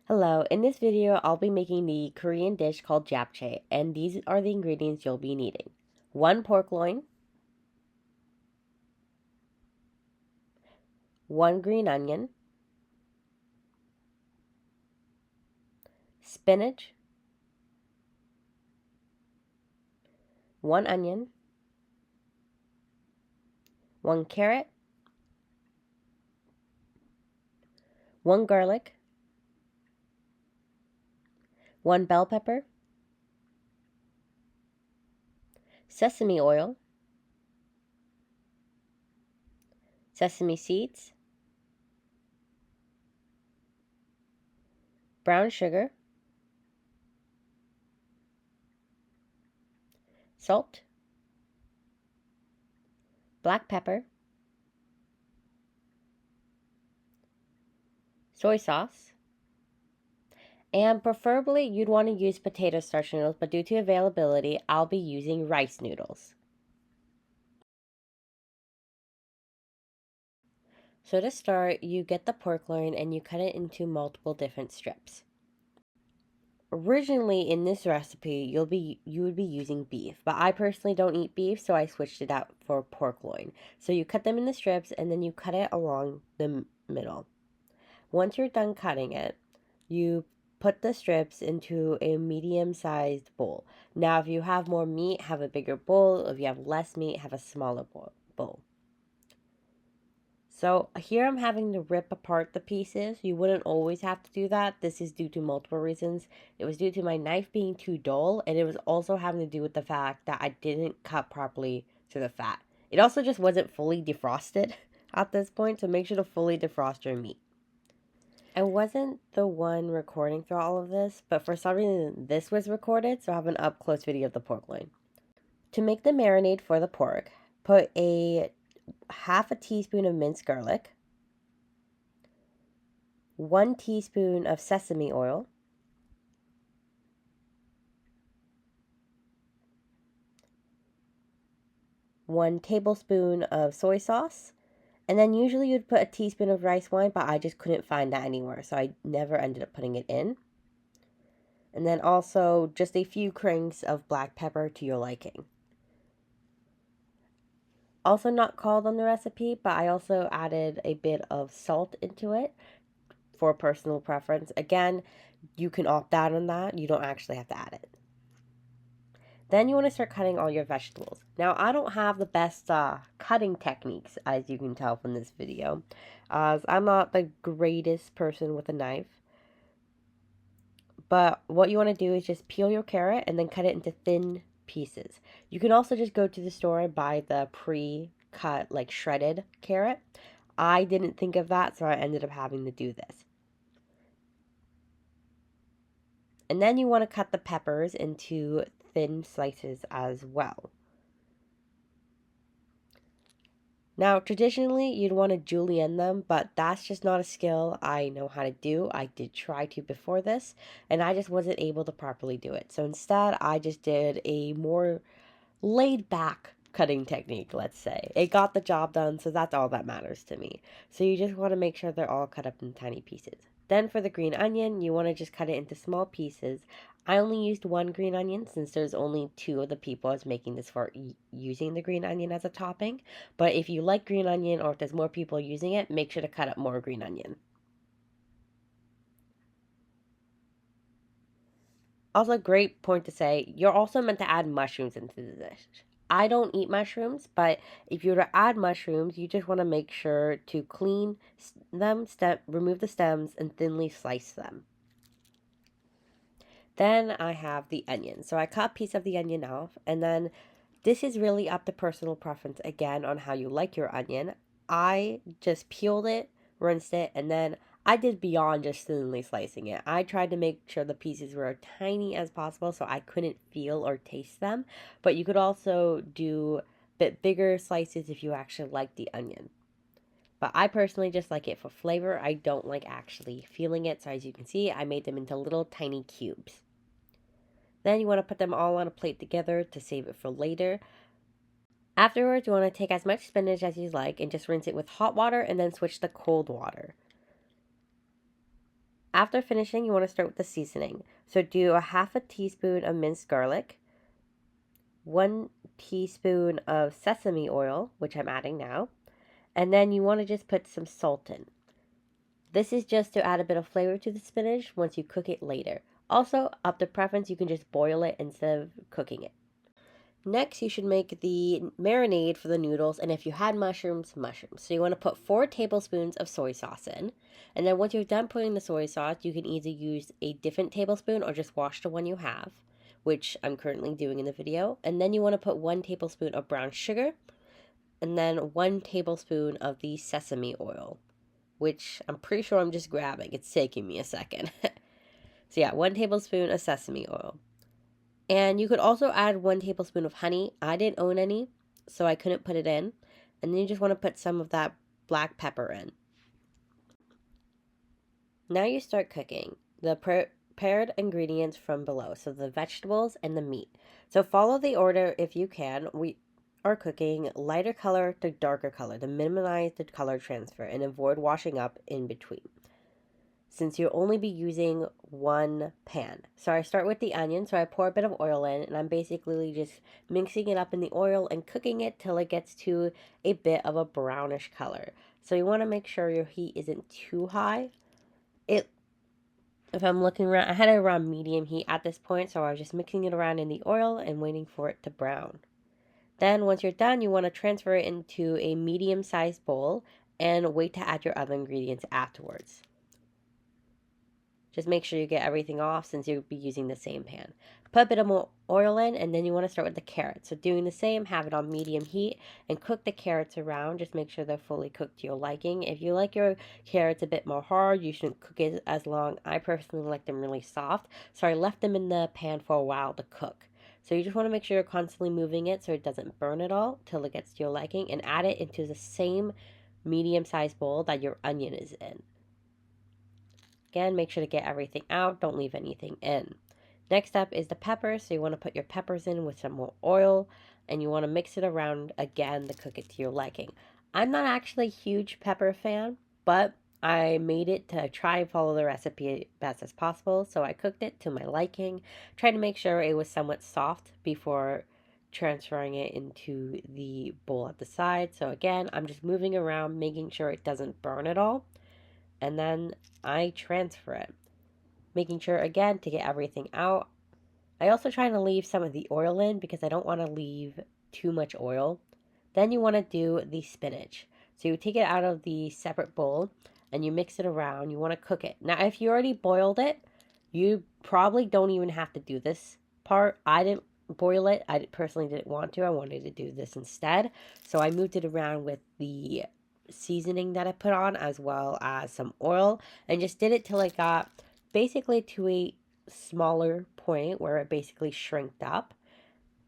Hello, in this video I'll be making the Korean dish called Japchae, and these are the ingredients you'll be needing. 1 pork loin, 1 green onion, spinach, 1 onion, 1 carrot, 1 garlic, 1 bell pepper, sesame oil, sesame seeds, brown sugar, salt, black pepper, soy sauce, and preferably you'd want to use potato starch noodles, but due to availability, I'll be using rice noodles. So to start, you get the pork loin and you cut it into multiple different strips. Originally in this recipe, you would be using beef, but I personally don't eat beef, so I switched it out for pork loin. So you cut them into strips and then you cut it along the middle. Once you're done cutting it, you put the strips into a medium-sized bowl. Now, if you have more meat, have a bigger bowl. If you have less meat, have a smaller bowl. So here I'm having to rip apart the pieces. You wouldn't always have to do that. This is due to multiple reasons. It was due to my knife being too dull, and it was also having to do with the fact that I didn't cut properly through the fat. It also just wasn't fully defrosted at this point, so make sure to fully defrost your meat. I wasn't the one recording through all of this, but for some reason this was recorded, so I have an up-close video of the pork loin. To make the marinade for the pork, put a half a teaspoon of minced garlic, 1 teaspoon of sesame oil, 1 tablespoon of soy sauce, and then usually you'd put a teaspoon of rice wine, but I just couldn't find that anywhere, so I never ended up putting it in. And then also just a few cranks of black pepper to your liking. Also not called on the recipe, but I also added a bit of salt into it for personal preference. Again, you can opt out on that. You don't actually have to add it. Then you want to start cutting all your vegetables. Now, I don't have the best cutting techniques, as you can tell from this video, as I'm not the greatest person with a knife. But what you want to do is just peel your carrot and then cut it into thin pieces. You can also just go to the store and buy the pre-cut, like shredded carrot. I didn't think of that, so I ended up having to do this. And then you want to cut the peppers into thin slices as well. Now, traditionally, you'd want to julienne them, but that's just not a skill I know how to do. I did try to before this, and I just wasn't able to properly do it. So instead, I just did a more laid-back cutting technique, let's say. It got the job done, so that's all that matters to me. So you just want to make sure they're all cut up in tiny pieces. Then for the green onion, you want to just cut it into small pieces. I only used 1 green onion since there's only 2 of the people I was making this for using the green onion as a topping. But if you like green onion or if there's more people using it, make sure to cut up more green onion. Also, great point to say, you're also meant to add mushrooms into the dish. I don't eat mushrooms, but if you were to add mushrooms, you just want to make sure to clean them, remove the stems, and thinly slice them. Then I have the onion. So I cut a piece of the onion off, and then this is really up to personal preference again on how you like your onion. I just peeled it, rinsed it, and then I did beyond just thinly slicing it. I tried to make sure the pieces were as tiny as possible so I couldn't feel or taste them. But you could also do a bit bigger slices if you actually like the onion. But I personally just like it for flavor. I don't like actually feeling it. So as you can see, I made them into little tiny cubes. Then you want to put them all on a plate together to save it for later. Afterwards, you want to take as much spinach as you like and just rinse it with hot water and then switch to cold water. After finishing, you want to start with the seasoning. So do a half a teaspoon of minced garlic, 1 teaspoon of sesame oil, which I'm adding now, and then you want to just put some salt in. This is just to add a bit of flavor to the spinach once you cook it later. Also, up to preference, you can just boil it instead of cooking it. Next, you should make the marinade for the noodles, and if you had mushrooms, mushrooms. So you want to put 4 tablespoons of soy sauce in, and then once you're done putting the soy sauce, you can either use a different tablespoon or just wash the one you have, which I'm currently doing in the video. And then you want to put 1 tablespoon of brown sugar, and then 1 tablespoon of the sesame oil, which I'm pretty sure I'm just grabbing. It's taking me a second. So yeah, 1 tablespoon of sesame oil. And you could also add 1 tablespoon of honey. I didn't own any, so I couldn't put it in. And then you just want to put some of that black pepper in. Now you start cooking the prepared ingredients from below, so the vegetables and the meat. So follow the order if you can. We are cooking lighter color to darker color to minimize the color transfer and avoid washing up in between, since you'll only be using 1 pan. So I start with the onion, so I pour a bit of oil in, and I'm basically just mixing it up in the oil and cooking it till it gets to a bit of a brownish color. So you want to make sure your heat isn't too high. If I'm looking around, I had it around medium heat at this point, so I was just mixing it around in the oil and waiting for it to brown. Then once you're done, you want to transfer it into a medium-sized bowl and wait to add your other ingredients afterwards. Just make sure you get everything off since you'll be using the same pan. Put a bit of more oil in, and then you want to start with the carrots. So doing the same, have it on medium heat and cook the carrots around. Just make sure they're fully cooked to your liking. If you like your carrots a bit more hard, you shouldn't cook it as long. I personally like them really soft, so I left them in the pan for a while to cook. So you just want to make sure you're constantly moving it so it doesn't burn at all till it gets to your liking, and add it into the same medium-sized bowl that your onion is in. Again, make sure to get everything out. Don't leave anything in. Next up is the peppers. So you want to put your peppers in with some more oil, and you want to mix it around again to cook it to your liking. I'm not actually a huge pepper fan, but I made it to try and follow the recipe best as possible. So I cooked it to my liking, trying to make sure it was somewhat soft before transferring it into the bowl at the side. So again, I'm just moving around, making sure it doesn't burn at all. And then I transfer it, making sure again to get everything out. I also try to leave some of the oil in because I don't want to leave too much oil. Then you want to do the spinach. So you take it out of the separate bowl and you mix it around. You want to cook it. Now, if you already boiled it, you probably don't even have to do this part. I didn't boil it. I personally didn't want to. I wanted to do this instead. So I moved it around with the seasoning that I put on, as well as some oil, and just did it till it got basically to a smaller point where it basically shrinked up,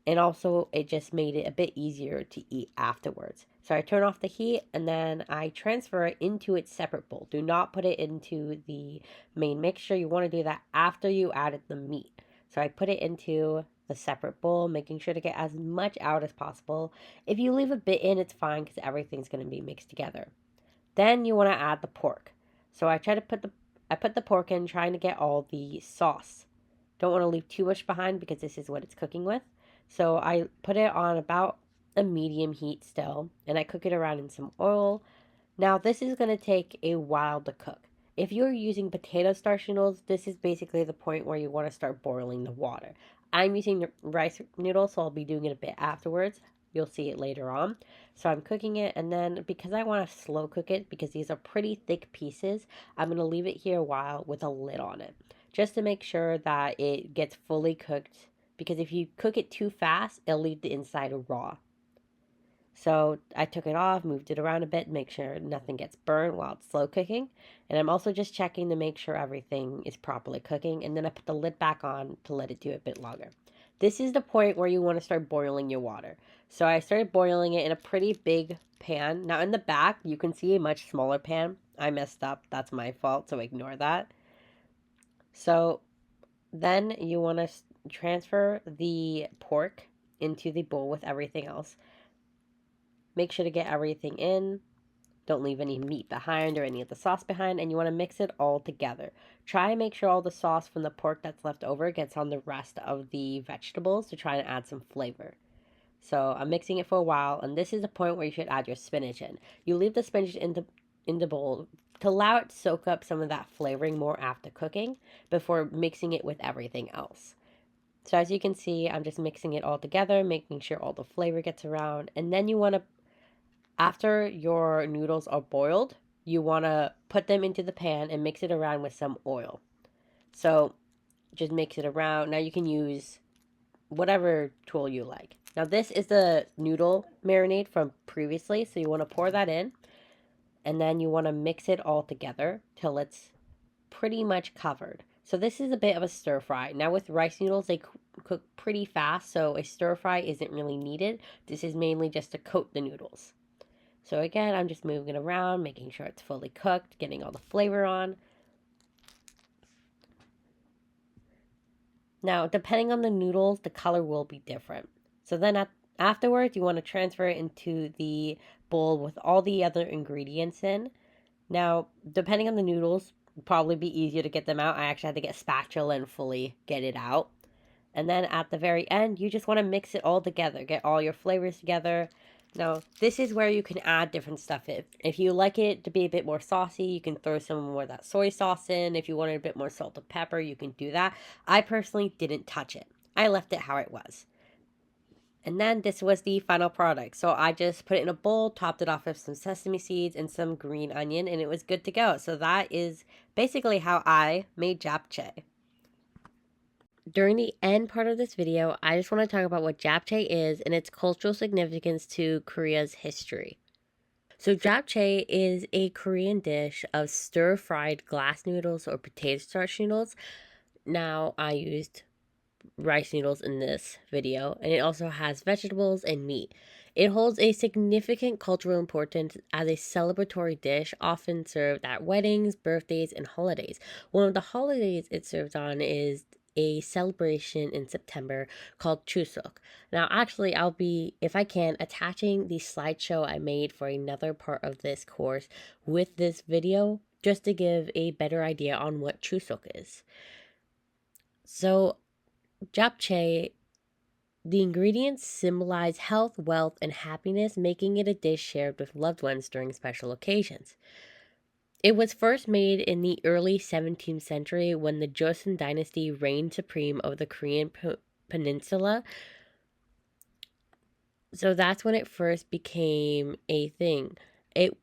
and also it just made it a bit easier to eat afterwards. So I turn off the heat and then I transfer it into its separate bowl. Do not put it into the main mixture. You want to do that after you added the meat. So I put it into the separate bowl, making sure to get as much out as possible. If you leave a bit in, it's fine because everything's going to be mixed together. Then you want to add the pork. So I put the pork in, trying to get all the sauce. Don't want to leave too much behind because this is what it's cooking with. So I put it on about a medium heat still, and I cook it around in some oil. Now this is going to take a while to cook. If you're using potato starch noodles, this is basically the point where you want to start boiling the water. I'm using the rice noodles, so I'll be doing it a bit afterwards. You'll see it later on. So I'm cooking it, and then because I want to slow cook it, because these are pretty thick pieces, I'm going to leave it here a while with a lid on it, just to make sure that it gets fully cooked, because if you cook it too fast, it'll leave the inside raw. So I took it off, moved it around a bit, make sure nothing gets burned while it's slow cooking. And I'm also just checking to make sure everything is properly cooking. And then I put the lid back on to let it do a bit longer. This is the point where you want to start boiling your water. So I started boiling it in a pretty big pan. Now in the back, you can see a much smaller pan. I messed up. That's my fault, so ignore that. So then you want to transfer the pork into the bowl with everything else. Make sure to get everything in. Don't leave any meat behind or any of the sauce behind, and you want to mix it all together. Try and make sure all the sauce from the pork that's left over gets on the rest of the vegetables to try and add some flavor. So I'm mixing it for a while, and this is the point where you should add your spinach in. You leave the spinach in the bowl to allow it to soak up some of that flavoring more after cooking before mixing it with everything else. So as you can see, I'm just mixing it all together, making sure all the flavor gets around. And then you want to, after your noodles are boiled, you want to put them into the pan and mix it around with some oil. So just mix it around. Now you can use whatever tool you like. Now this is the noodle marinade from previously, so you want to pour that in, and then you want to mix it all together till it's pretty much covered. So this is a bit of a stir fry. Now with rice noodles, they cook pretty fast, so a stir fry isn't really needed. This is mainly just to coat the noodles. So again, I'm just moving it around, making sure it's fully cooked, getting all the flavor on. Now, depending on the noodles, the color will be different. So then afterwards, you want to transfer it into the bowl with all the other ingredients in. Now, depending on the noodles, probably be easier to get them out. I actually had to get a spatula and fully get it out. And then at the very end, you just want to mix it all together. Get all your flavors together. Now, this is where you can add different stuff. If you like it to be a bit more saucy, you can throw some more of that soy sauce in. If you wanted a bit more salt and pepper, you can do that. I personally didn't touch it. I left it how it was. And then this was the final product. So I just put it in a bowl, topped it off with some sesame seeds and some green onion, and it was good to go. So that is basically how I made japchae. During the end part of this video, I just want to talk about what japchae is and its cultural significance to Korea's history. So japchae is a Korean dish of stir-fried glass noodles or potato starch noodles. Now, I used rice noodles in this video, and it also has vegetables and meat. It holds a significant cultural importance as a celebratory dish, often served at weddings, birthdays, and holidays. One of the holidays it's served on is a celebration in September called Chuseok. Now, actually, I'll be, if I can, attaching the slideshow I made for another part of this course with this video, just to give a better idea on what Chuseok is. So, japchae, the ingredients symbolize health, wealth, and happiness, making it a dish shared with loved ones during special occasions. It was first made in the early 17th century when the Joseon dynasty reigned supreme over the Korean peninsula. So that's when it first became a thing. It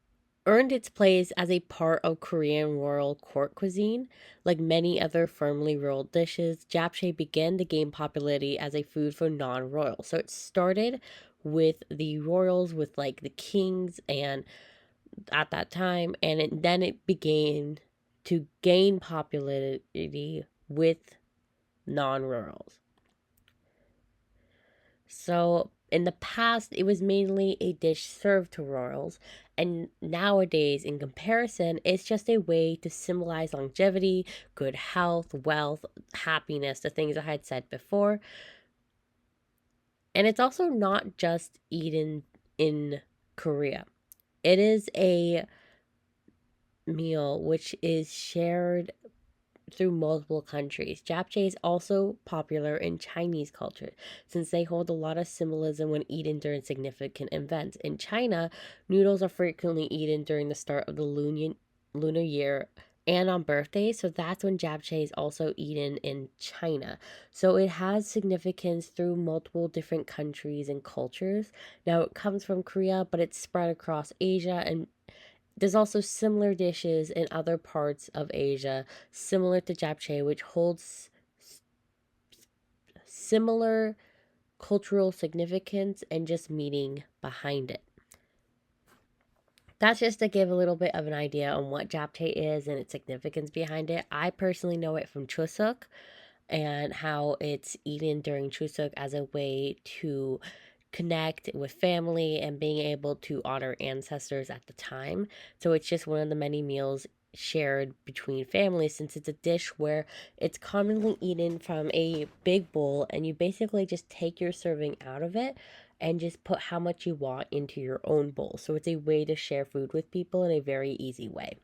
earned its place as a part of Korean royal court cuisine. Like many other firmly rolled dishes, japchae began to gain popularity as a food for non-royals. So it started with the royals, with like the kings and at that time, and then it began to gain popularity with non-royals. So in the past, it was mainly a dish served to royals, and nowadays, in comparison, it's just a way to symbolize longevity, good health, wealth, happiness, the things I had said before. And it's also not just eaten in Korea. It is a meal which is shared through multiple countries. Japchae is also popular in Chinese culture since they hold a lot of symbolism when eaten during significant events. In China, noodles are frequently eaten during the start of the lunar year and on birthdays, so that's when japchae is also eaten in China. So it has significance through multiple different countries and cultures. Now it comes from Korea, but it's spread across Asia, and there's also similar dishes in other parts of Asia, similar to japchae, which holds similar cultural significance and just meaning behind it. That's just to give a little bit of an idea on what japchae is and its significance behind it. I personally know it from Chuseok and how it's eaten during Chuseok as a way to connect with family and being able to honor ancestors at the time. So it's just one of the many meals shared between families, since it's a dish where it's commonly eaten from a big bowl and you basically just take your serving out of it and just put how much you want into your own bowl. So it's a way to share food with people in a very easy way.